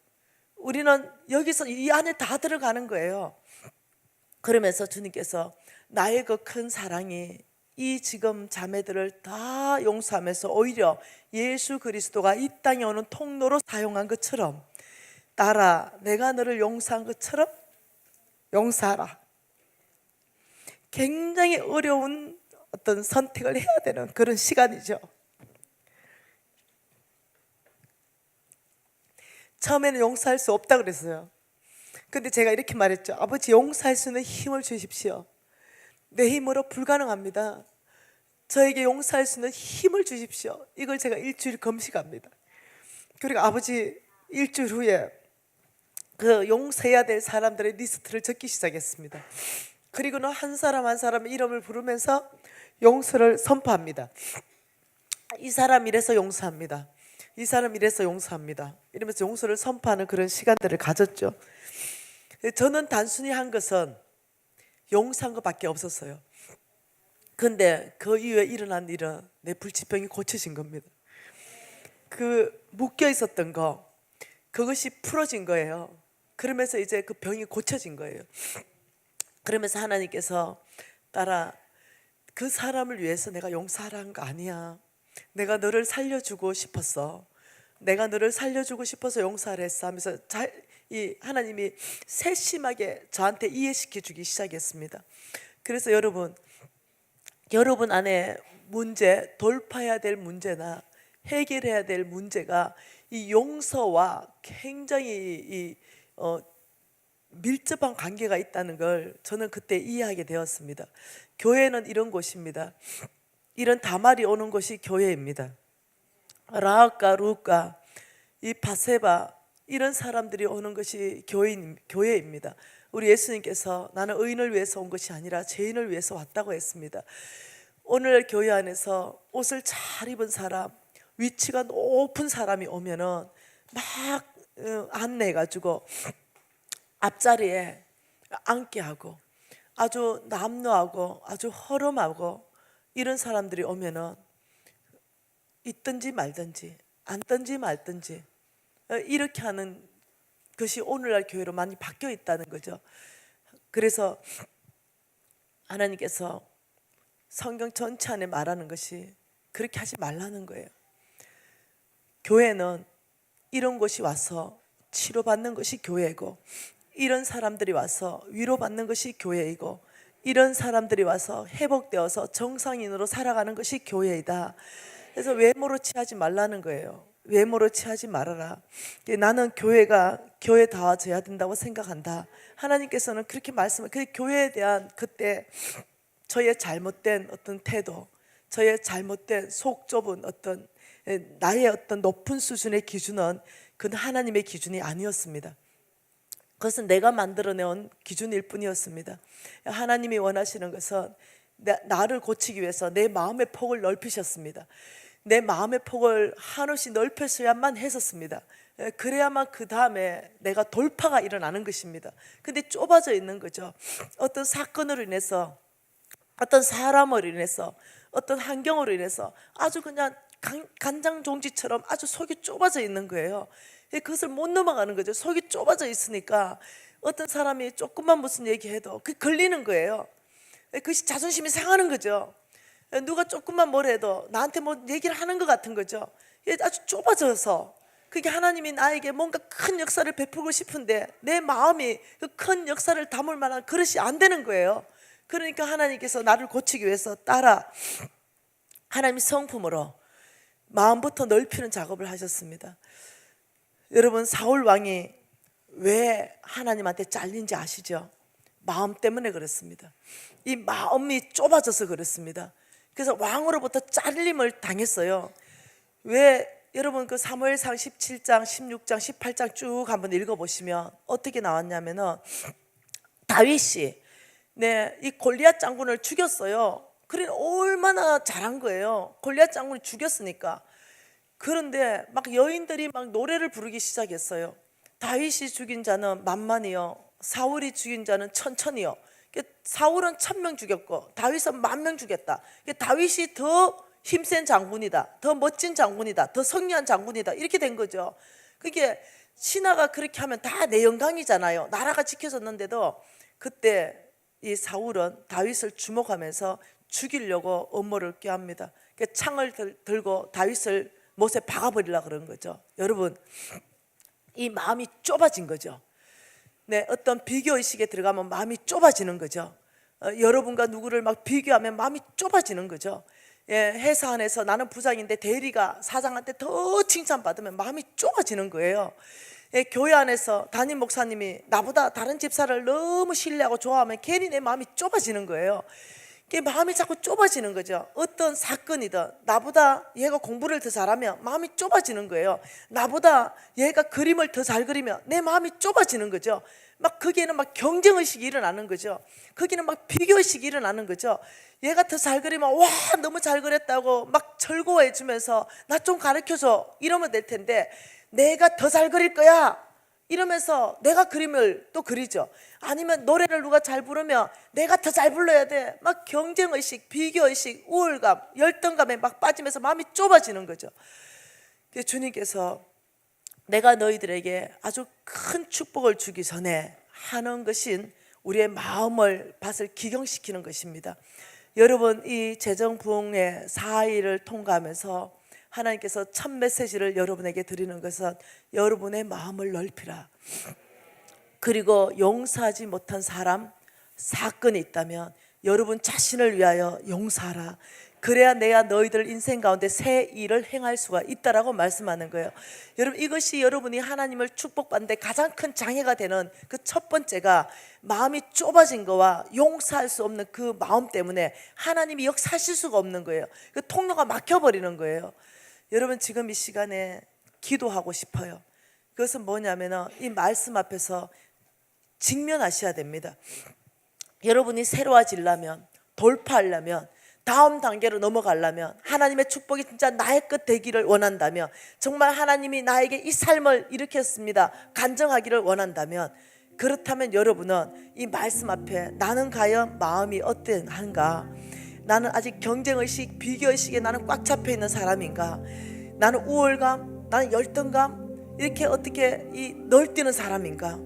우리는 여기서 이 안에 다 들어가는 거예요. 그러면서 주님께서 나의 그 큰 사랑이 이 지금 자매들을 다 용서하면서 오히려 예수 그리스도가 이 땅에 오는 통로로 사용한 것처럼, 딸아, 내가 너를 용서한 것처럼 용서하라. 굉장히 어려운 어떤 선택을 해야 되는 그런 시간이죠. 처음에는 용서할 수 없다 그랬어요. 근데 제가 이렇게 말했죠. 아버지, 용서할 수 있는 힘을 주십시오. 내 힘으로 불가능합니다. 저에게 용서할 수 있는 힘을 주십시오. 이걸 제가 일주일 금식합니다. 그리고 아버지, 일주일 후에 그 용서해야 될 사람들의 리스트를 적기 시작했습니다. 그리고는 한 사람 한 사람 이름을 부르면서 용서를 선포합니다. 이 사람 이래서 용서합니다. 이 사람 이래서 용서합니다. 이러면서 용서를 선포하는 그런 시간들을 가졌죠. 저는 단순히 한 것은 용서한 것밖에 없었어요. 근데 그 이후에 일어난 일은 내 불치병이 고쳐진 겁니다. 그 묶여 있었던 거, 그것이 풀어진 거예요. 그러면서 이제 그 병이 고쳐진 거예요. 그러면서 하나님께서 따라, 그 사람을 위해서 내가 용서하라는 거 아니야. 내가 너를 살려주고 싶었어. 내가 너를 살려주고 싶어서 용서를 했어 하면서 이 하나님이 세심하게 저한테 이해시켜 주기 시작했습니다. 그래서 여러분 안에 문제, 돌파해야 될 문제나 해결해야 될 문제가 이 용서와 굉장히 밀접한 관계가 있다는 걸 저는 그때 이해하게 되었습니다. 교회는 이런 곳입니다. 이런 다말이 오는 곳이 교회입니다. 라합과 룻과 이 바세바, 이런 사람들이 오는 것이 교회입니다. 우리 예수님께서 나는 의인을 위해서 온 것이 아니라 죄인을 위해서 왔다고 했습니다. 오늘 교회 안에서 옷을 잘 입은 사람, 위치가 높은 사람이 오면은 막 안내해가지고 앞자리에 앉게 하고, 아주 남루하고 아주 허름하고 이런 사람들이 오면은 있든지 말든지 앉든지 말든지 이렇게 하는 것이 오늘날 교회로 많이 바뀌어 있다는 거죠. 그래서 하나님께서 성경 전체 안에 말하는 것이 그렇게 하지 말라는 거예요. 교회는 이런 곳이 와서 치료받는 것이 교회이고, 이런 사람들이 와서 위로받는 것이 교회이고, 이런 사람들이 와서 회복되어서 정상인으로 살아가는 것이 교회이다. 그래서 외모로 취하지 말라는 거예요. 외모로 취하지 말아라. 나는 교회가 교회다워져야 된다고 생각한다. 하나님께서는 그렇게 말씀을, 그 교회에 대한 그때 저의 잘못된 어떤 태도, 저의 잘못된 속 좁은 어떤 나의 어떤 높은 수준의 기준은 그건 하나님의 기준이 아니었습니다. 그것은 내가 만들어내온 기준일 뿐이었습니다. 하나님이 원하시는 것은 나를 고치기 위해서 내 마음의 폭을 넓히셨습니다. 내 마음의 폭을 한없이 넓혀서야만 했었습니다. 그래야만 그 다음에 내가 돌파가 일어나는 것입니다. 근데 좁아져 있는 거죠. 어떤 사건으로 인해서, 어떤 사람으로 인해서, 어떤 환경으로 인해서 아주 그냥 간장종지처럼 아주 속이 좁아져 있는 거예요. 그것을 못 넘어가는 거죠. 속이 좁아져 있으니까 어떤 사람이 조금만 무슨 얘기해도 그게 걸리는 거예요. 그것이 자존심이 상하는 거죠. 누가 조금만 뭘 해도 나한테 뭐 얘기를 하는 것 같은 거죠. 아주 좁아져서, 그게 하나님이 나에게 뭔가 큰 역사를 베풀고 싶은데 내 마음이 그 큰 역사를 담을 만한 그릇이 안 되는 거예요. 그러니까 하나님께서 나를 고치기 위해서 하나님의 성품으로 마음부터 넓히는 작업을 하셨습니다. 여러분, 사울 왕이 왜 하나님한테 잘린지 아시죠? 마음 때문에 그렇습니다. 이 마음이 좁아져서 그렇습니다. 그래서 왕으로부터 잘림을 당했어요. 왜? 여러분 그 사무엘상 17장, 16장, 18장 쭉 한번 읽어보시면 어떻게 나왔냐면은 다윗이 이 골리앗 장군을 죽였어요. 그래 얼마나 잘한 거예요. 골리앗 장군을 죽였으니까. 그런데 막 여인들이 막 노래를 부르기 시작했어요. 다윗이 죽인 자는 만만이요, 사울이 죽인 자는 천천히요. 사울은 1000명 죽였고 다윗은 10,000명 죽였다. 다윗이 더 힘센 장군이다, 더 멋진 장군이다, 더 성리한 장군이다, 이렇게 된 거죠. 그게 신하가 그렇게 하면 다 내 영광이잖아요. 나라가 지켜졌는데도 그때 이 사울은 다윗을 주목하면서 죽이려고 음모를 꾀합니다. 창을 들고 다윗을 못에 박아버리려고 그런 거죠. 여러분, 이 마음이 좁아진 거죠. 어떤 비교의식에 들어가면 마음이 좁아지는 거죠. 여러분과 누구를 막 비교하면 마음이 좁아지는 거죠. 회사 안에서 나는 부장인데 대리가 사장한테 더 칭찬받으면 마음이 좁아지는 거예요. 교회 안에서 담임 목사님이 나보다 다른 집사를 너무 신뢰하고 좋아하면 괜히 내 마음이 좁아지는 거예요. 마음이 자꾸 좁아지는 거죠. 어떤 사건이든 나보다 얘가 공부를 더 잘하면 마음이 좁아지는 거예요. 나보다 얘가 그림을 더 잘 그리면 내 마음이 좁아지는 거죠. 막 거기에는 막 경쟁의식이 일어나는 거죠. 거기는 막 비교의식이 일어나는 거죠. 얘가 더 잘 그리면 와 너무 잘 그렸다고 막 즐거워해 주면서 나 좀 가르쳐줘 이러면 될 텐데, 내가 더 잘 그릴 거야 이러면서 내가 그림을 또 그리죠. 아니면 노래를 누가 잘 부르면 내가 더 잘 불러야 돼. 막 경쟁의식, 비교의식, 우울감, 열등감에 막 빠지면서 마음이 좁아지는 거죠. 주님께서 내가 너희들에게 아주 큰 축복을 주기 전에 하는 것인 우리의 마음을 밭을 기경시키는 것입니다. 여러분, 이 재정부흥의 4일을 통과하면서 하나님께서 첫 메시지를 여러분에게 드리는 것은 여러분의 마음을 넓히라. 그리고 용서하지 못한 사람, 사건이 있다면 여러분 자신을 위하여 용서하라. 그래야 내가 너희들 인생 가운데 새 일을 행할 수가 있다라고 말씀하는 거예요. 여러분, 이것이 여러분이 하나님을 축복받는데 가장 큰 장애가 되는 그 첫 번째가 마음이 좁아진 거와 용서할 수 없는 그 마음 때문에 하나님이 역사하실 수가 없는 거예요. 그 통로가 막혀버리는 거예요. 여러분, 지금 이 시간에 기도하고 싶어요. 그것은 뭐냐면 이 말씀 앞에서 직면하셔야 됩니다. 여러분이 새로워지려면, 돌파하려면, 다음 단계로 넘어가려면, 하나님의 축복이 진짜 나의 것 되기를 원한다면, 정말 하나님이 나에게 이 삶을 일으켰습니다 간증하기를 원한다면, 그렇다면 여러분은 이 말씀 앞에 나는 과연 마음이 어떠한가? 나는 아직 경쟁의식, 비교의식에 나는 꽉 잡혀 있는 사람인가? 나는 우울감, 나는 열등감, 이렇게 어떻게 널뛰는 사람인가?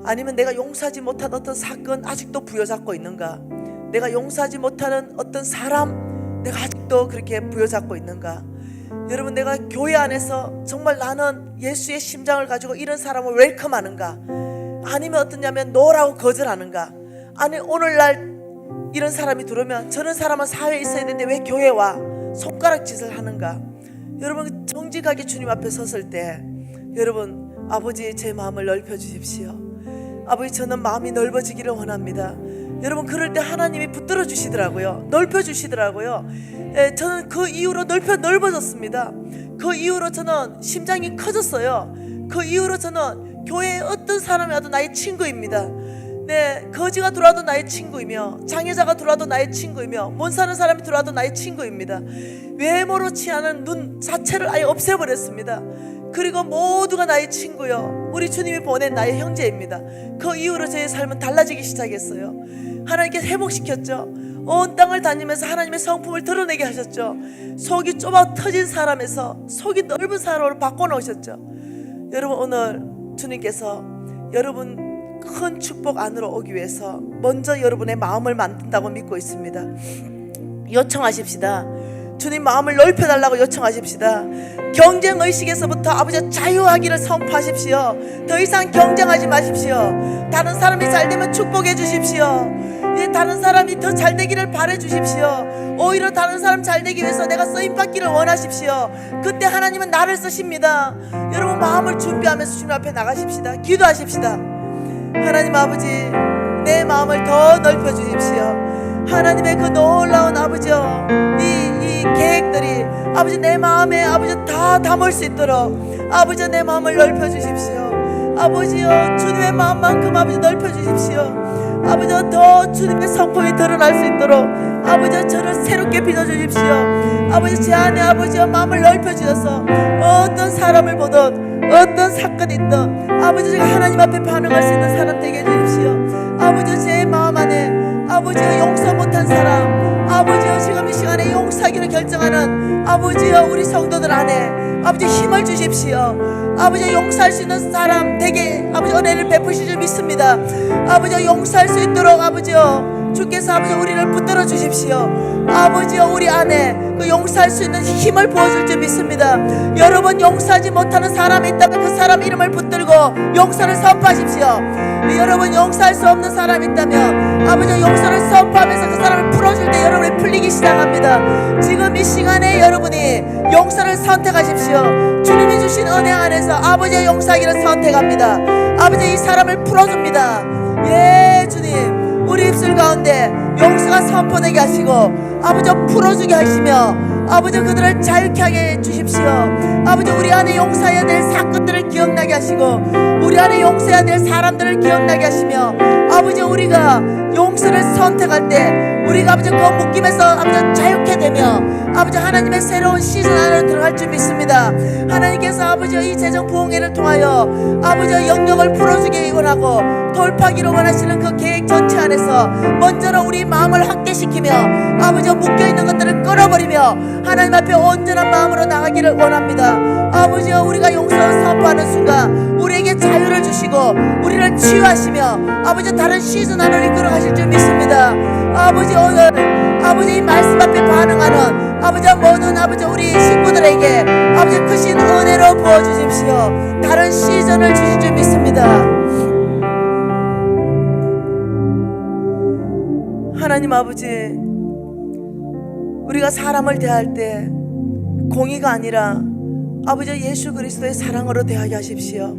아니면 내가 용서하지 못한 어떤 사건 아직도 부여잡고 있는가? 내가 용서하지 못하는 어떤 사람 내가 아직도 그렇게 부여잡고 있는가? 여러분, 내가 교회 안에서 정말 나는 예수의 심장을 가지고 이런 사람을 웰컴하는가? 아니면 어떠냐면 노라고 거절하는가? 아니, 오늘날 이런 사람이 들어오면 저런 사람은 사회에 있어야 되는데 왜 교회에 와? 손가락짓을 하는가? 여러분, 정직하게 주님 앞에 섰을 때 여러분, 아버지 제 마음을 넓혀주십시오. 아버지, 저는 마음이 넓어지기를 원합니다. 여러분, 그럴 때 하나님이 붙들어 주시더라고요. 넓혀 주시더라고요. 저는 그 이후로 넓어졌습니다. 그 이후로 저는 심장이 커졌어요. 그 이후로 저는 교회에 어떤 사람이 와도 나의 친구입니다. 네, 거지가 들어와도 나의 친구이며, 장애자가 들어와도 나의 친구이며, 못 사는 사람이 들어와도 나의 친구입니다. 외모로 취하는 눈 자체를 아예 없애버렸습니다. 그리고 모두가 나의 친구요, 우리 주님이 보낸 나의 형제입니다. 그 이후로 저의 삶은 달라지기 시작했어요. 하나님께서 회복시켰죠. 온 땅을 다니면서 하나님의 성품을 드러내게 하셨죠. 속이 좁아 터진 사람에서 속이 넓은 사람으로 바꿔놓으셨죠. 여러분, 오늘 주님께서 여러분 큰 축복 안으로 오기 위해서 먼저 여러분의 마음을 만든다고 믿고 있습니다. 요청하십시다. 주님, 마음을 넓혀달라고 요청하십시다. 경쟁의식에서부터 아버지 자유하기를 선포하십시오. 더 이상 경쟁하지 마십시오. 다른 사람이 잘되면 축복해 주십시오. 다른 사람이 더 잘되기를 바래 주십시오. 오히려 다른 사람 잘되기 위해서 내가 쓰임받기를 원하십시오. 그때 하나님은 나를 쓰십니다. 여러분, 마음을 준비하면서 주님 앞에 나가십시다. 기도하십시다. 하나님 아버지, 내 마음을 더 넓혀 주십시오. 하나님의 그 놀라운 아버지요, 이 계획들이 아버지 내 마음에 아버지 다 담을 수 있도록 아버지 내 마음을 넓혀 주십시오. 아버지요, 주님의 마음만큼 아버지 넓혀 주십시오. 아버지, 더 주님의 성품이 드러날 수 있도록 아버지 저를 새롭게 빚어주십시오. 아버지, 제 안에 아버지요 마음을 넓혀 주셔서 어떤 사람을 보든 어떤 사건이 있든 아버지 제가 하나님 앞에 반응할 수 있는 사람 되게 해주십시오. 아버지, 제 마음 안에 아버지요 용서 못한 사람, 아버지요 지금 이 시간에 용서하기로 결정하는 아버지요 우리 성도들 안에 아버지 힘을 주십시오. 아버지, 용서할 수 있는 사람 되게 아버지 은혜를 베푸실 줄 믿습니다. 아버지, 용서할 수 있도록 아버지요 주께서 아버지 우리를 붙들어 주십시오. 아버지요, 우리 안에 그 용서할 수 있는 힘을 부어줄 줄 믿습니다. 여러분, 용서하지 못하는 사람이 있다면 그 사람 이름을 붙들고 용서를 선포하십시오. 여러분, 용서할 수 없는 사람이 있다면 아버지 용서를 선포하면서 그 사람을 풀어줄 때 여러분이 풀리기 시작합니다. 지금 이 시간에 여러분이 용서를 선택하십시오. 주님이 주신 은혜 안에서 아버지의 용서하기를 선택합니다. 아버지, 이 사람을 풀어줍니다. 예, 주님, 우리 입술 가운데 용서가 선포되게 하시고 아버지 풀어주게 하시며 아버지 그들을 자유케 하게 해주십시오. 아버지 우리 안에 용서해야 될 사건들을 기억나게 하시고 우리 안에 용서해야 될 사람들을 기억나게 하시며 아버지 우리가 용서를 선택할 때 우리가 아버지 그 묶임에서 아버지 자유케 되며 아버지 하나님의 새로운 시즌 안으로 들어갈 줄 믿습니다. 하나님께서 아버지 이 재정 부흥회를 통하여 아버지 영역을 풀어주기 원하고 돌파기로 원하시는 그 계획 전체 안에서 먼저는 우리 마음을 확대시키며 아버지 묶여있는 것들을 끌어버리며 하나님 앞에 온전한 마음으로 나가기를 원합니다. 아버지 우리가 용서를 선포하는 순간 우리에게 자유를 주시고 우리를 치유하시며 아버지 다른 시즌 안으로 이끌어 가실 줄 믿습니다. 아버지 오늘 아버지 이 말씀 앞에 반응하는 아버지 모든 아버지 우리 식구들에게 아버지 크신 은혜로 부어주십시오. 다른 시즌을 주실 줄 믿습니다. 하나님 아버지 우리가 사람을 대할 때 공의가 아니라 아버지 예수 그리스도의 사랑으로 대하게 하십시오.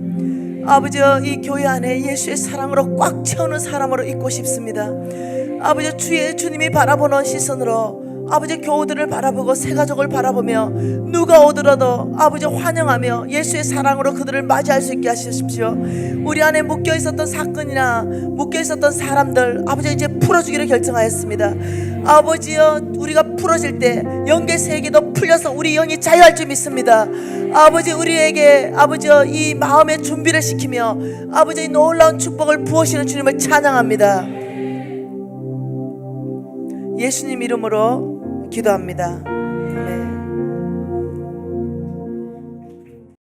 아버지 이 교회 안에 예수의 사랑으로 꽉 채우는 사람으로 있고 싶습니다. 아버지 주님이 바라보는 시선으로 아버지 교우들을 바라보고 새가족을 바라보며 누가 오더라도 아버지 환영하며 예수의 사랑으로 그들을 맞이할 수 있게 하십시오. 우리 안에 묶여있었던 사건이나 묶여있었던 사람들 아버지 이제 풀어주기를 결정하였습니다. 아버지여 우리가 풀어질 때 영계 세계도 풀려서 우리 영이 자유할 줄 믿습니다. 아버지 우리에게 아버지여 이 마음의 준비를 시키며 아버지 놀라운 축복을 부으시는 주님을 찬양합니다. 예수님 이름으로 기도합니다.